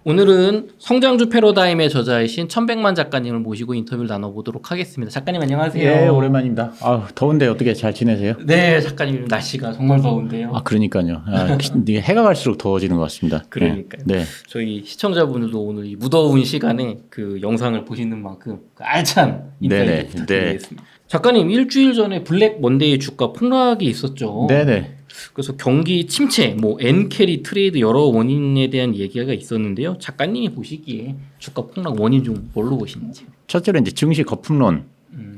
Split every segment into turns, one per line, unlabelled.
오늘은 성장주 패러다임의 저자이신 천백만 작가님을 모시고 인터뷰를 나눠보도록 하겠습니다. 작가님 안녕하세요.
예, 오랜만입니다. 더운데 어떻게 잘 지내세요?
네, 작가님 날씨가 정말 더운데요.
그러니까요. 이게 해가 갈수록 더워지는 것 같습니다.
그러니까요.
네.
저희 시청자분들도 오늘 이 무더운 시간에 그 영상을 보시는 만큼 알찬 인터뷰 부탁드리겠습니다. 작가님 일주일 전에 블랙 먼데이 주가 폭락이 있었죠.
네네.
그래서 경기 침체, 엔캐리 트레이드 여러 원인에 대한 얘기가 있었는데요. 작가님이 보시기에 주가 폭락 원인 좀 뭘로 보시는지요?
첫째로 이제 증시 거품론에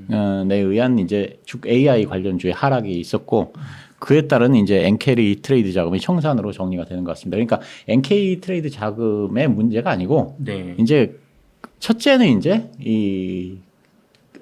의한 이제 AI 관련주의 하락이 있었고 그에 따른 이제 엔캐리 트레이드 자금이 청산으로 정리가 되는 것 같습니다. 그러니까 엔캐리 트레이드 자금의 문제가 아니고
네.
이제 첫째는 이제 이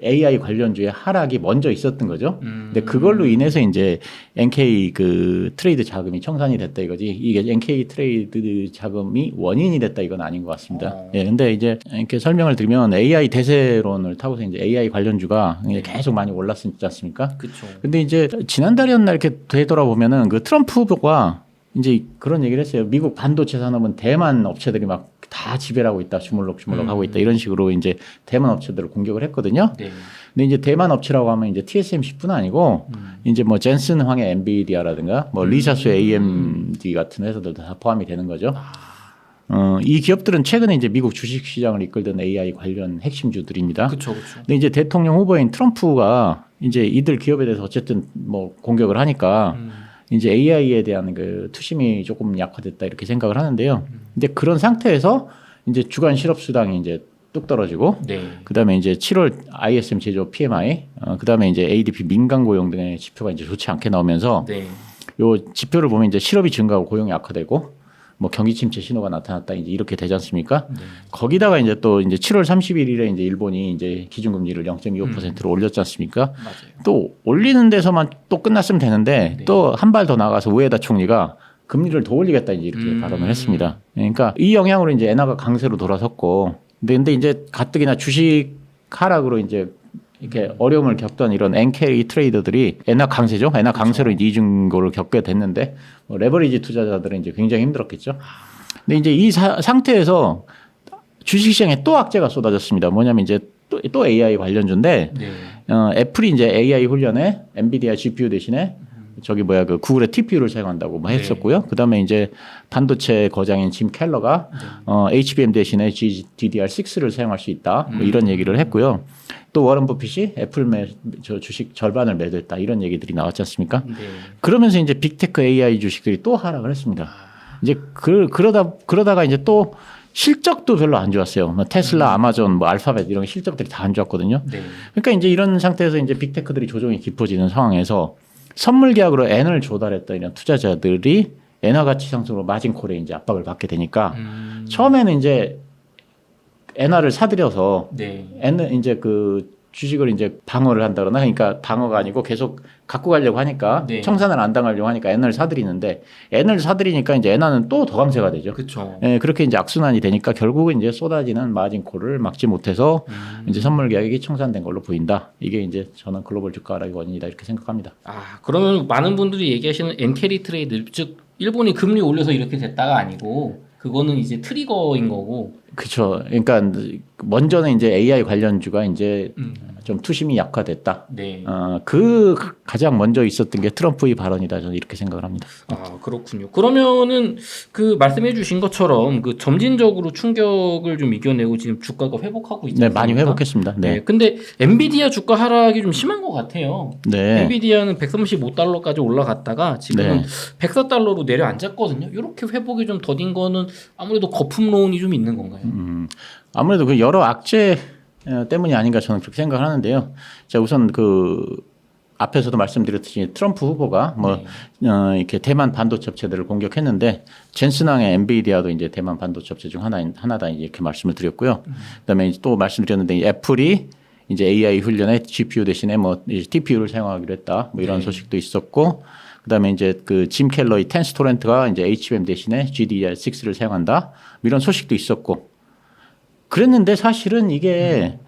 AI 관련주의 하락이 먼저 있었던 거죠. 근데 그걸로 인해서 이제 NK 그 트레이드 자금이 청산이 됐다 이거지. 이게 NK 트레이드 자금이 원인이 됐다 이건 아닌 것 같습니다. 예, 근데 이제 이렇게 설명을 드리면 AI 대세론을 타고서 이제 AI 관련주가 계속 많이 올랐지 않습니까?
그렇죠.
근데 이제 지난달이었나 이렇게 되돌아보면은 그 트럼프 후보가 이제 그런 얘기를 했어요. 미국 반도체 산업은 대만 업체들이 막 다 지배를 하고 있다. 주물럭주물럭 하고 있다. 이런 식으로 이제 대만 업체들을 공격을 했거든요.
네.
근데 이제 대만 업체라고 하면 이제 TSMC뿐 아니고 이제 뭐 젠슨 황의 엔비디아라든가 뭐 리사스 AMD 같은 회사들도 다 포함이 되는 거죠. 이 기업들은 최근에 이제 미국 주식 시장을 이끌던 AI 관련 핵심주들입니다.
그렇죠, 그렇죠.
근데 이제 대통령 후보인 트럼프가 이제 이들 기업에 대해서 어쨌든 뭐 공격을 하니까 이제 AI에 대한 그 투심이 조금 약화됐다 이렇게 생각을 하는데요. 근데 그런 상태에서 이제 주간 실업 수당이 이제 뚝 떨어지고,
네.
그다음에 이제 7월 ISM 제조 PMI, 그다음에 이제 ADP 민간 고용 등의 지표가 이제 좋지 않게 나오면서,
네.
요 지표를 보면 이제 실업이 증가하고 고용이 악화되고, 뭐 경기 침체 신호가 나타났다 이제 이렇게 되지 않습니까?
네.
거기다가 이제 또 이제 7월 31일에 이제 일본이 이제 기준금리를 0.25%로 올렸지 않습니까?
맞아요.
또 올리는 데서만 또 끝났으면 되는데
네.
또 한 발 더 나가서 우에다 총리가 금리를 더 올리겠다 이제 이렇게 발언을 했습니다. 그러니까 이 영향으로 이제 엔화가 강세로 돌아섰고, 근데 이제 가뜩이나 주식 하락으로 이제 이렇게 어려움을 겪던 이런 엔캐리 트레이더들이 엔화 강세죠. 엔화 강세로 이제 이중고를 겪게 됐는데 뭐 레버리지 투자자들은 이제 굉장히 힘들었겠죠. 근데 이제 이 상태에서 주식시장에 또 악재가 쏟아졌습니다. 뭐냐면 이제 또 AI 관련주인데
네.
애플이 이제 AI 훈련에 엔비디아 GPU 대신에 그 구글의 TPU를 사용한다고 뭐 했었고요. 그다음에 이제 반도체 거장인 짐 켈러가 HBM 대신에 DDR6를 사용할 수 있다. 뭐 이런 얘기를 했고요. 또 워런 버핏이 애플 주식 절반을 매도했다. 이런 얘기들이 나왔지 않습니까?
네.
그러면서 이제 빅테크 AI 주식들이 또 하락을 했습니다. 이제 그러다가 이제 또 실적도 별로 안 좋았어요. 뭐 테슬라, 아마존, 뭐 알파벳 이런 실적들이 다 안 좋았거든요.
네.
그러니까 이제 이런 상태에서 이제 빅테크들이 조정이 깊어지는 상황에서 선물 계약으로 N을 조달했던 이런 투자자들이 엔화 가치 상승으로 마진콜에 이제 압박을 받게 되니까 처음에는 이제 엔화를 사들여서
네.
N은 이제 그 주식을 이제 방어를 한다거나 그러니까 방어가 아니고 계속 갖고 가려고 하니까
네.
청산을 안 당하려고 하니까 N을 사들이는데 N을 사들이니까 이제 엔화는 또 더 강세가 되죠.
그렇죠.
예, 그렇게 이제 악순환이 되니까 결국은 이제 쏟아지는 마진콜을 막지 못해서 이제 선물 계약이 청산된 걸로 보인다. 이게 이제 저는 글로벌 주가 하락의 원인이다 이렇게 생각합니다.
그러면 많은 분들이 얘기하시는 엔캐리 트레이드, 즉 일본이 금리 올려서 이렇게 됐다가 아니고 그거는 이제 트리거인 거고.
그렇죠. 그러니까 먼저는 이제 AI 관련주가 이제 좀 투심이 약화됐다.
네.
그 가장 먼저 있었던 게 트럼프의 발언이다. 저는 이렇게 생각을 합니다.
그렇군요. 그러면은 그 말씀해 주신 것처럼 그 점진적으로 충격을 좀 이겨내고 지금 주가가 회복하고 있지 않습니까?
네, 많이 회복했습니다. 네.
근데 엔비디아 주가 하락이 좀 심한 것 같아요.
네.
엔비디아는 135달러까지 올라갔다가 지금은
네.
104달러로 내려앉았거든요. 이렇게 회복이 좀 더딘 거는 아무래도 거품론이 좀 있는 건가요?
아무래도 그 여러 악재 때문이 아닌가 저는 그렇게 생각을 하는데요. 자, 우선 그 앞에서도 말씀드렸듯이 트럼프 후보가 뭐 이렇게 대만 반도체 업체들을 공격했는데 젠슨왕의 엔비디아도 이제 대만 반도체 업체 중 하나다 이렇게 말씀을 드렸고요. 그다음에 또 말씀드렸는데 애플이 이제 AI 훈련에 GPU 대신에 뭐 TPU를 사용하기로 했다. 뭐 이런 소식도 있었고, 그다음에 이제 그 짐 켈러의 텐스 토렌트가 이제 HBM 대신에 GDDR6를 사용한다. 뭐 이런 소식도 있었고. 그랬는데 사실은 이게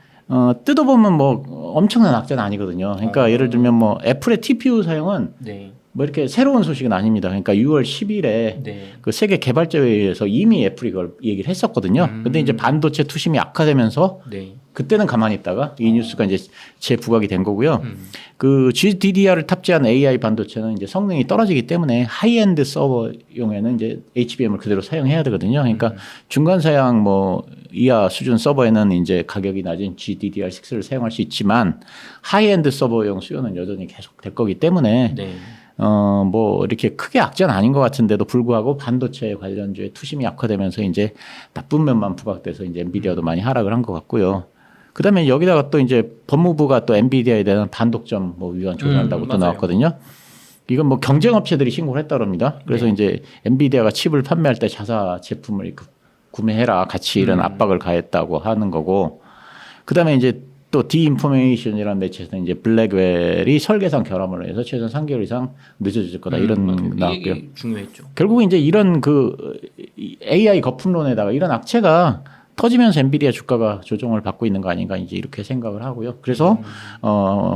뜯어보면 뭐 엄청난 악재는 아니거든요. 그러니까 예를 들면 뭐 애플의 TPU 사용은
네.
뭐 이렇게 새로운 소식은 아닙니다. 그러니까 6월 10일에
네.
그 세계 개발자회의에서 이미 애플이 그걸 얘기를 했었거든요. 근데 이제 반도체 투심이 악화되면서
네.
그때는 가만히 있다가 이 뉴스가 이제 재부각이 된 거고요. 그 GDDR을 탑재한 AI 반도체는 이제 성능이 떨어지기 때문에 하이엔드 서버용에는 이제 HBM을 그대로 사용해야 되거든요. 그러니까 중간 사양 뭐 이하 수준 서버에는 이제 가격이 낮은 GDDR6를 사용할 수 있지만 하이엔드 서버용 수요는 여전히 계속 될 거기 때문에
네.
뭐 이렇게 크게 악재는 아닌 것 같은데도 불구하고 반도체 관련주의 투심이 약화되면서 이제 나쁜 면만 부각돼서 이제 엔비디아도 많이 하락을 한 것 같고요. 그다음에 여기다가 또 이제 법무부가 또 엔비디아에 대한 반독점 뭐 위반 조사한다고 또
맞아요.
나왔거든요. 이건 뭐 경쟁업체들이 신고를 했다 그럽니다. 그래서
네.
이제 엔비디아가 칩을 판매할 때 자사 제품을 구매해라 같이 이런 압박을 가했다고 하는 거고. 그다음에 이제 또 디인포메이션이라는 매체에서는 이제 블랙웰이 설계상 결함으로 해서 최소 3개월 이상 늦어질 거다 이런
맞아요.
나왔고요.
이게 중요했죠.
결국 이제 이런 그 AI 거품론에다가 이런 악재가 터지면서 엔비디아 주가가 조정을 받고 있는 거 아닌가 이제 이렇게 생각을 하고요. 그래서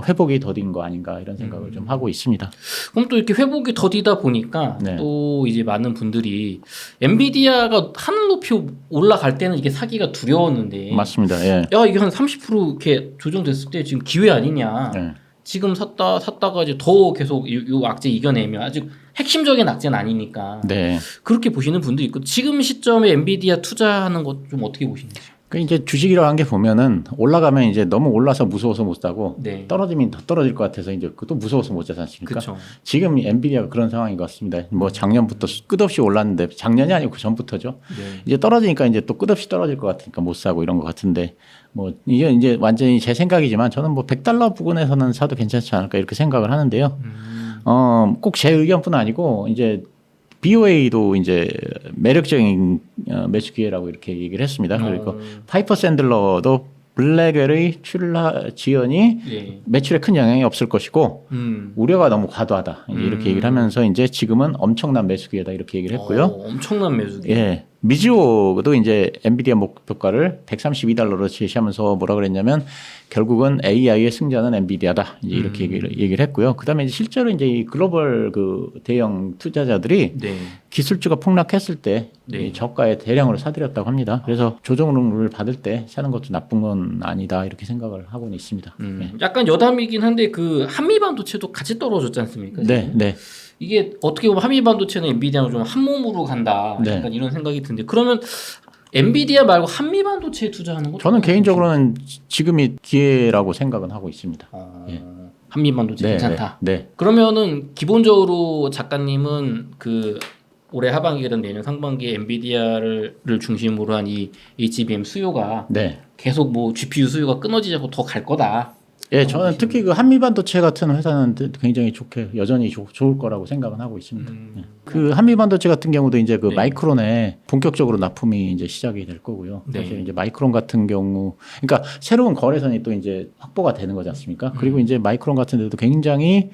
회복이 더딘 거 아닌가 이런 생각을 좀 하고 있습니다.
그럼 또 이렇게 회복이 더디다 보니까
네.
또 이제 많은 분들이 엔비디아가 하늘 높이 올라갈 때는 이게 사기가 두려웠는데
맞습니다. 예.
야 이게 한 30% 이렇게 조정됐을 때 지금 기회 아니냐.
예.
지금 샀다가 이제 더 계속 이 악재 이겨내면 아직 핵심적인 악재는 아니니까
네.
그렇게 보시는 분도 있고 지금 시점에 엔비디아 투자하는 것 좀 어떻게 보시는지?
그 이제 주식이라고 한 게 보면은 올라가면 이제 너무 올라서 무서워서 못 사고
네.
떨어지면 더 떨어질 것 같아서 이제 또 무서워서 못 사지 않습니까?
그렇죠.
지금 엔비디아가 그런 상황인 것 같습니다. 뭐 작년부터 끝없이 올랐는데 작년이 아니고 그 전부터죠.
네.
이제 떨어지니까 이제 또 끝없이 떨어질 것 같으니까 못 사고 이런 것 같은데 뭐 이게 이제 완전히 제 생각이지만 저는 뭐 $100 부근에서는 사도 괜찮지 않을까 이렇게 생각을 하는데요. 꼭 제 의견뿐 아니고 이제 BOA도 이제 매력적인 매수 기회라고 이렇게 얘기를 했습니다. 그리고 파이퍼 샌들러도 블랙웰의 출하 지연이
예.
매출에 큰 영향이 없을 것이고 우려가 너무 과도하다 이제 이렇게 얘기를 하면서 이제 지금은 엄청난 매수 기회다 이렇게 얘기를 했고요.
엄청난 매수기.
예. 미즈오도 이제 엔비디아 목표가를 $132로 제시하면서 뭐라 그랬냐면 결국은 AI의 승자는 엔비디아다 이제 이렇게 얘기를 했고요. 그다음에 이제 실제로 이제 이 글로벌 그 대형 투자자들이
네.
기술주가 폭락했을 때
네.
이 저가에 대량으로 사들였다고 합니다. 그래서 조정을 받을 때 사는 것도 나쁜 건 아니다 이렇게 생각을 하고는 있습니다. 네.
약간 여담이긴 한데 그 한미 반도체도 같이 떨어졌지 않습니까?
네,
지금?
네.
이게 어떻게 보면 한미 반도체는 엔비디아는 좀 한 몸으로 간다.
네.
약간 이런 생각이 드는데 그러면 엔비디아 말고 한미 반도체에 투자하는 거?
저는 개인적으로는 지금이 기회라고 생각은 하고 있습니다. 예.
한미 반도체
네,
괜찮다.
네. 네.
그러면은 기본적으로 작가님은 그 올해 하반기든 내년 상반기에 엔비디아를 중심으로 한 이 HBM 수요가
네.
계속 뭐 GPU 수요가 끊어지지 않고 더 갈 거다.
예, 저는 특히 그 한미반도체 같은 회사는 굉장히 좋게 여전히 좋을 거라고 생각은 하고 있습니다. 예. 그 한미반도체 같은 경우도 이제 그
네.
마이크론에 본격적으로 납품이 이제 시작이 될 거고요.
네.
사실 이제 마이크론 같은 경우, 그러니까 새로운 거래선이 또 이제 확보가 되는 거지 않습니까? 그리고 이제 마이크론 같은 데도 굉장히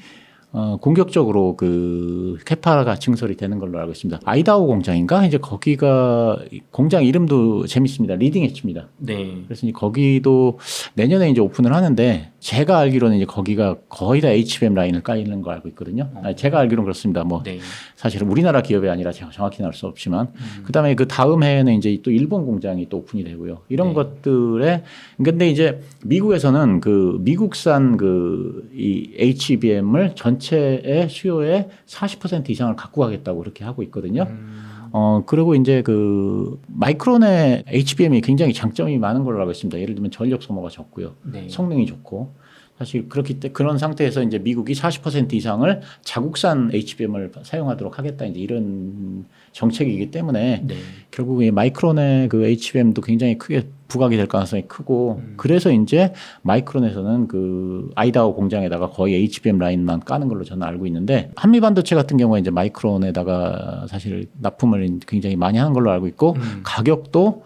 공격적으로 그 캐파가 증설이 되는 걸로 알고 있습니다. 아이다호 공장인가? 이제 거기가 공장 이름도 재밌습니다. 리딩 엣지입니다.
네.
그래서 이제 거기도 내년에 이제 오픈을 하는데 제가 알기로는 이제 거기가 거의 다 HBM 라인을 깔리는 거 알고 있거든요. 아니, 제가 알기로는 그렇습니다. 뭐
네.
사실은 우리나라 기업이 아니라 제가 정확히는 알 수 없지만 그다음에 그 다음 해에는 이제 또 일본 공장이 또 오픈이 되고요. 이런
네.
것들에 근데 이제 미국에서는 그 미국산 그 이 HBM을 전체의 수요의 40% 이상을 갖고 가겠다고 그렇게 하고 있거든요. 그리고 이제 그 마이크론의 HBM이 굉장히 장점이 많은 걸로 알고 있습니다. 예를 들면 전력 소모가 적고요.
네.
성능이 좋고. 사실 그런 상태에서 이제 미국이 40% 이상을 자국산 HBM을 사용하도록 하겠다 이제 이런 정책이기 때문에
네.
결국 이 마이크론의 그 HBM도 굉장히 크게 부각이 될 가능성이 크고 그래서 이제 마이크론에서는 그 아이다호 공장에다가 거의 HBM 라인만 까는 걸로 저는 알고 있는데 한미 반도체 같은 경우에 이제 마이크론에다가 사실 납품을 굉장히 많이 하는 걸로 알고 있고 가격도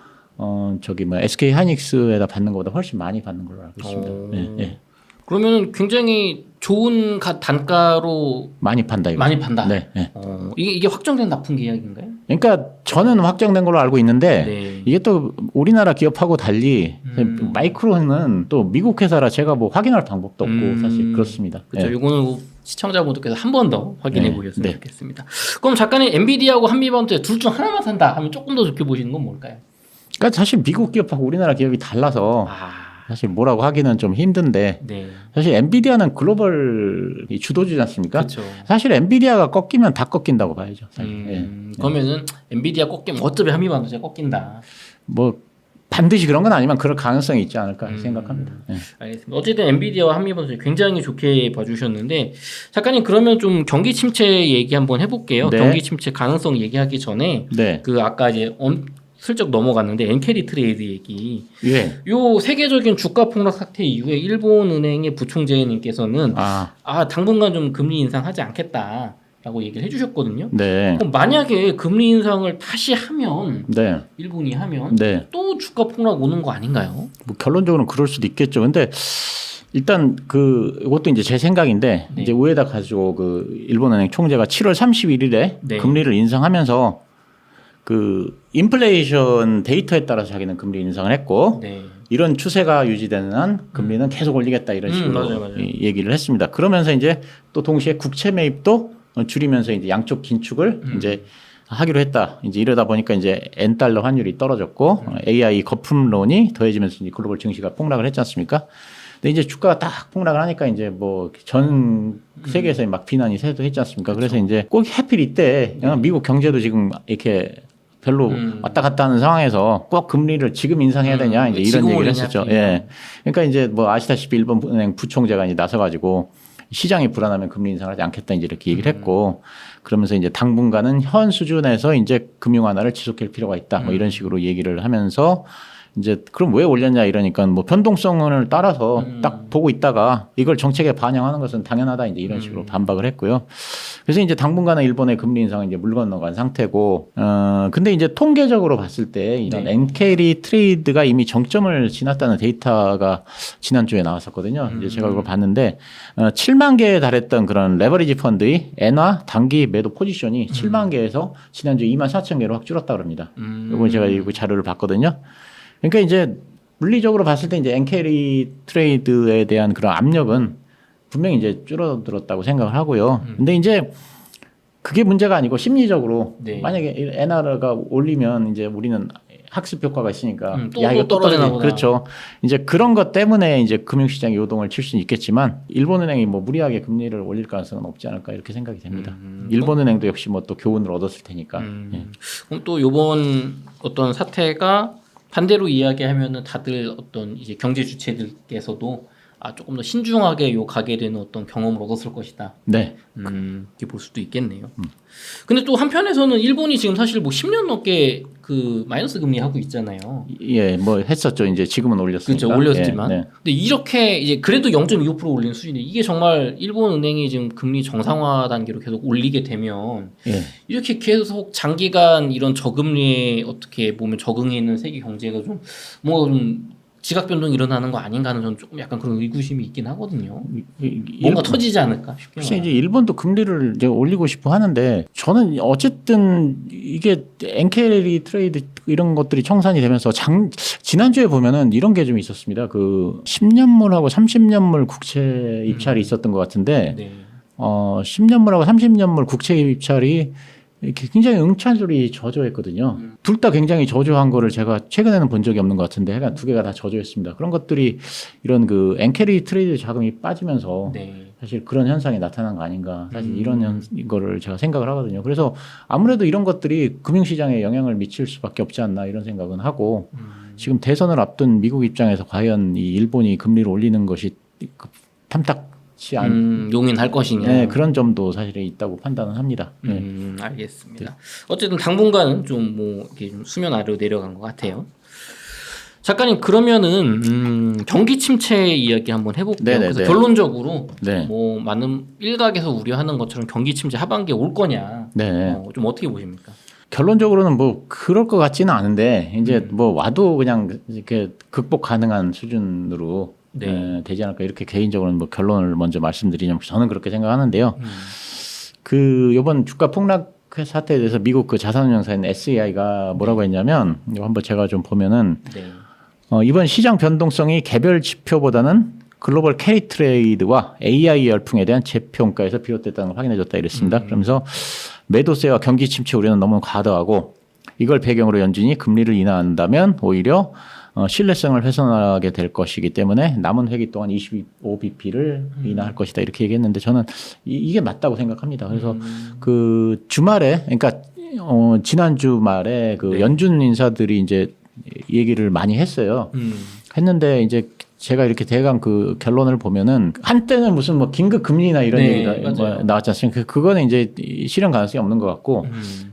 저기 뭐 SK 하이닉스에다 받는 것보다 훨씬 많이 받는 걸로 알고 있습니다. 네, 네.
그러면 굉장히 좋은 단가로
많이 판다 이거.
많이 판다.
네. 네.
이게 확정된 납품 계약인가요?
그러니까 저는 확정된 걸로 알고 있는데
네.
이게 또 우리나라 기업하고 달리 마이크론은 또 미국 회사라 제가 뭐 확인할 방법도 없고 사실 그렇습니다.
그렇죠.
네.
이거는 시청자분들께서 한 번 더 확인해
네.
보셨으면
네.
좋겠습니다. 그럼 작가님 엔비디아하고 한미반도체 둘 중 하나만 산다 하면 조금 더 좋게 보시는 건 뭘까요?
그러니까 사실 미국 기업하고 우리나라 기업이 달라서 사실 뭐라고 하기는 좀 힘든데
네.
사실 엔비디아는 글로벌 주도주지 않습니까?
그렇죠.
사실 엔비디아가 꺾이면 다 꺾인다고 봐야죠. 사실. 예.
그러면은 엔비디아 꺾이면 어차피 한미반도체 꺾인다.
뭐 반드시 그런 건 아니지만 그럴 가능성이 있지 않을까 생각합니다. 예.
알겠습니다. 어쨌든 엔비디아와 한미반도체 굉장히 좋게 봐주셨는데 작가님 그러면 좀 경기 침체 얘기 한번 해볼게요.
네.
경기 침체 가능성 얘기하기 전에
네.
그 아까 이제 슬쩍 넘어갔는데 엔캐리 트레이드 얘기.
예.
요 세계적인 주가 폭락 사태 이후에 일본은행의 부총재님께서는 당분간 좀 금리 인상하지 않겠다라고 얘기를 해주셨거든요.
네.
그럼 만약에 금리 인상을 다시 하면
네.
일본이 하면
네.
또 주가 폭락 오는 거 아닌가요?
뭐 결론적으로는 그럴 수도 있겠죠. 근데 일단 이것도 이제 제 생각인데
네.
이제 우에다 가지고 그 일본은행 총재가 7월 31일에
네.
금리를 인상하면서 그 인플레이션 데이터에 따라서 자기는 금리 인상을 했고
네.
이런 추세가 유지되는 한 금리는 계속 올리겠다 이런 식으로
맞아요.
얘기를 했습니다. 그러면서 이제 또 동시에 국채 매입도 줄이면서 이제 양쪽 긴축을 이제 하기로 했다. 이제 이러다 보니까 이제 엔달러 환율이 떨어졌고 AI 거품론이 더해지면서 이제 글로벌 증시가 폭락을 했지 않습니까? 근데 이제 주가가 딱 폭락을 하니까 이제 뭐 전 세계에서 막 비난이 쇄도했지 않습니까? 그래서 이제 꼭 하필 이때 미국 경제도 지금 이렇게 별로 왔다 갔다 하는 상황에서 꼭 금리를 지금 인상해야 되냐 이제 이런 얘기를 했었죠. 예. 그러니까 이제 뭐 아시다시피 일본은행 부총재가 이제 나서가지고 시장이 불안하면 금리 인상하지 않겠다 이제 이렇게 얘기를 했고 그러면서 이제 당분간은 현 수준에서 이제 금융 완화를 지속할 필요가 있다 뭐 이런 식으로 얘기를 하면서 이제 그럼 왜 올렸냐 이러니까 뭐 변동성을 따라서 딱 보고 있다가 이걸 정책에 반영하는 것은 당연하다 이제 이런 식으로 반박을 했고요. 그래서 이제 당분간은 일본의 금리 인상은 이제 물 건너간 상태고, 근데 이제 통계적으로 봤을 때 이런 엔캐리 트레이드가 이미 정점을 지났다는 데이터가 지난주에 나왔었거든요. 이제 제가 그걸 봤는데, 7만 개에 달했던 그런 레버리지 펀드의 엔화 단기 매도 포지션이 7만 개에서 지난주 2만 4천 개로 확 줄었다 그럽니다. 이건 제가 이 자료를 봤거든요. 그러니까 이제 물리적으로 봤을 때 이제 엔캐리 트레이드에 대한 그런 압력은 분명히 이제 줄어들었다고 생각을 하고요. 근데 이제 그게 문제가 아니고 심리적으로 만약에 엔화가 올리면 이제 우리는 학습 효과가 있으니까 야 이거 또 떨어지나 보다. 그렇죠. 이제 그런 것 때문에 이제 금융시장이 요동을 칠 수는 있겠지만 일본은행이 뭐 무리하게 금리를 올릴 가능성은 없지 않을까 이렇게 생각이 됩니다. 일본은행도 역시 뭐 또 교훈을 얻었을 테니까. 예.
그럼 또 이번 어떤 사태가 반대로 이야기하면은 다들 어떤 이제 경제 주체들께서도 조금 더 신중하게 가게 되는 어떤 경험을 얻었을 것이다.
네.
이렇게 볼 수도 있겠네요. 근데 또 한편에서는 일본이 지금 사실 뭐 10년 넘게 그 마이너스 금리 하고 있잖아요.
예, 뭐 했었죠. 이제 지금은 올렸으니까.
그렇죠. 올렸지만.
예, 네.
근데 이렇게 이제 그래도 0.25% 올리는 수준인데 이게 정말 일본 은행이 지금 금리 정상화 단계로 계속 올리게 되면 이렇게 계속 장기간 이런 저금리에 어떻게 보면 적응해 있는 세계 경제가 좀 뭔가 좀 지각 변동이 일어나는 거 아닌가 하는 저는 조금 약간 그런 의구심이 있긴 하거든요. 뭔가 터지지 않을까 싶긴
글쎄 이제 일본도 금리를 이제 올리고 싶어 하는데 저는 어쨌든 이게 엔캐리 트레이드 이런 것들이 청산이 되면서 지난주에 보면은 이런 게 좀 있었습니다. 그 10년물하고 30년물 국채 입찰이 있었던 것 같은데 10년물하고 30년물 국채 입찰이 이렇게 굉장히 응찰률이 저조했거든요. 둘 다 굉장히 저조한 거를 제가 최근에는 본 적이 없는 것 같은데 하여간 두 개가 다 저조했습니다. 그런 것들이 이런 그 엔캐리 트레이드 자금이 빠지면서 사실 그런 현상이 나타난 거 아닌가. 사실 이런 거를 제가 생각을 하거든요. 그래서 아무래도 이런 것들이 금융시장에 영향을 미칠 수밖에 없지 않나 이런 생각은 하고 지금 대선을 앞둔 미국 입장에서 과연 이 일본이 금리를 올리는 것이 탐탁
용인할 것이냐.
네, 그런 점도 사실 있다고 판단을 합니다.
알겠습니다. 어쨌든 당분간은 좀 뭐 이렇게 좀 수면 아래로 내려간 것 같아요. 작가님 그러면은 경기 침체 이야기 한번 해볼게요. 그래서 결론적으로 뭐 많은 일각에서 우려하는 것처럼 경기 침체 하반기에 올 거냐, 좀 어떻게 보십니까?
결론적으로는 뭐 그럴 것 같지는 않은데 이제 뭐 와도 그냥 이렇게 극복 가능한 수준으로
네.
되지 않을까 이렇게 개인적으로는 뭐 결론을 먼저 말씀드리자면 저는 그렇게 생각하는데요. 그 이번 주가 폭락 사태에 대해서 미국 그 자산운용사인 SEI가 뭐라고 했냐면 이거 한번 제가 좀 보면은
네.
이번 시장 변동성이 개별 지표보다는 글로벌 캐리 트레이드와 AI 열풍에 대한 재평가에서 비롯됐다는 걸 확인해줬다 이랬습니다. 그러면서 매도세와 경기 침체 우려는 너무 과도하고 이걸 배경으로 연준이 금리를 인하한다면 오히려 신뢰성을 훼손하게 될 것이기 때문에 남은 회기 동안 25bp를 인하할 것이다 이렇게 얘기했는데 저는 이게 맞다고 생각합니다. 그래서 그 주말에 그러니까 지난 주말에 그
네.
연준 인사들이 이제 얘기를 많이 했어요. 했는데 이제 제가 이렇게 대강 그 결론을 보면은 한때는 무슨 뭐 긴급 금리나 이런
네,
얘기가 뭐
맞아요.
나왔지 않습니까? 그거는 이제 실현 가능성이 없는 것 같고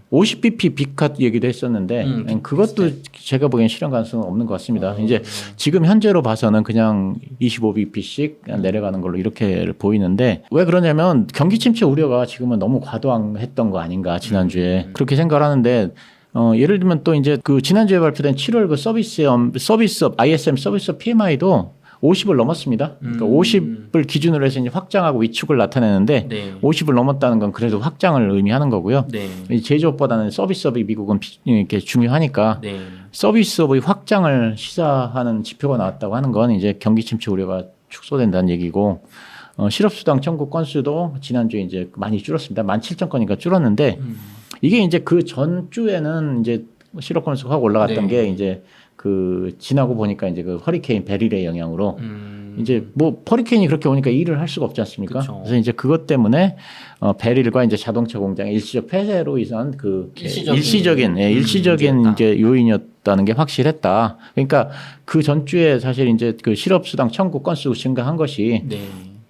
50bp 빅컷 얘기도 했었는데 그것도 제가 보기엔 실현 가능성은 없는 것 같습니다. 이제 지금 현재로 봐서는 그냥 25bp씩 내려가는 걸로 이렇게 보이는데 왜 그러냐면 경기 침체 우려가 지금은 너무 과도했던 거 아닌가 지난주에 그렇게 생각을 하는데 예를 들면 또 이제 그 지난주에 발표된 7월 그 서비스업 ISM 서비스업 PMI도 50을 넘었습니다. 그러니까 50을 기준으로 해서 이제 확장하고 위축을 나타내는데
네.
50을 넘었다는 건 그래도 확장을 의미하는 거고요.
네.
제조업보다는 서비스업이 미국은 이렇게 중요하니까
네.
서비스업의 확장을 시사하는 지표가 나왔다고 하는 건 이제 경기 침체 우려가 축소된다는 얘기고 실업수당 청구 건수도 지난주에 이제 많이 줄었습니다. 17,000건이니까 줄었는데 이게 이제 그 전주에는 이제 실업 건수가 확 올라갔던
네.
게 이제 그 지나고 보니까 이제 그 허리케인 베릴의 영향으로 이제 뭐 허리케인이 그렇게 오니까 일을 할 수가 없지 않습니까?
그쵸.
그래서 이제 그것 때문에 베릴과 이제 자동차 공장의 일시적 폐쇄로 인한 그 일시적인
문제였다.
이제 요인이었다는 게 확실했다. 그러니까 그 전주에 사실 이제 그 실업수당 청구 건수 증가한 것이
네.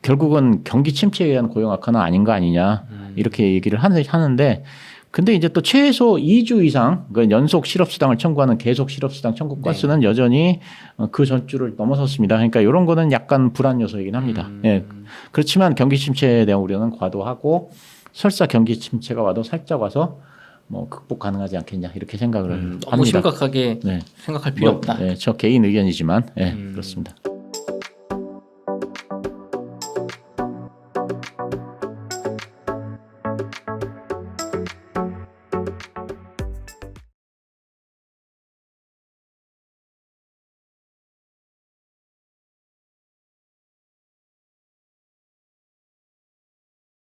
결국은 경기 침체에 의한 고용 악화는 아닌 거 아니냐 이렇게 얘기를 하는데 근데 이제 또 최소 2주 이상 그러니까 연속 실업수당을 청구하는 계속 실업수당 청구 건수는 여전히 그 전주를 넘어섰습니다. 그러니까 이런 거는 약간 불안 요소이긴 합니다. 예. 그렇지만 경기 침체에 대한 우려는 과도하고 설사 경기 침체가 와도 살짝 와서 뭐 극복 가능하지 않겠냐 이렇게 생각을
너무
합니다.
심각하게
네.
생각할 필요
뭐,
없다.
저 개인 의견이지만 그렇습니다.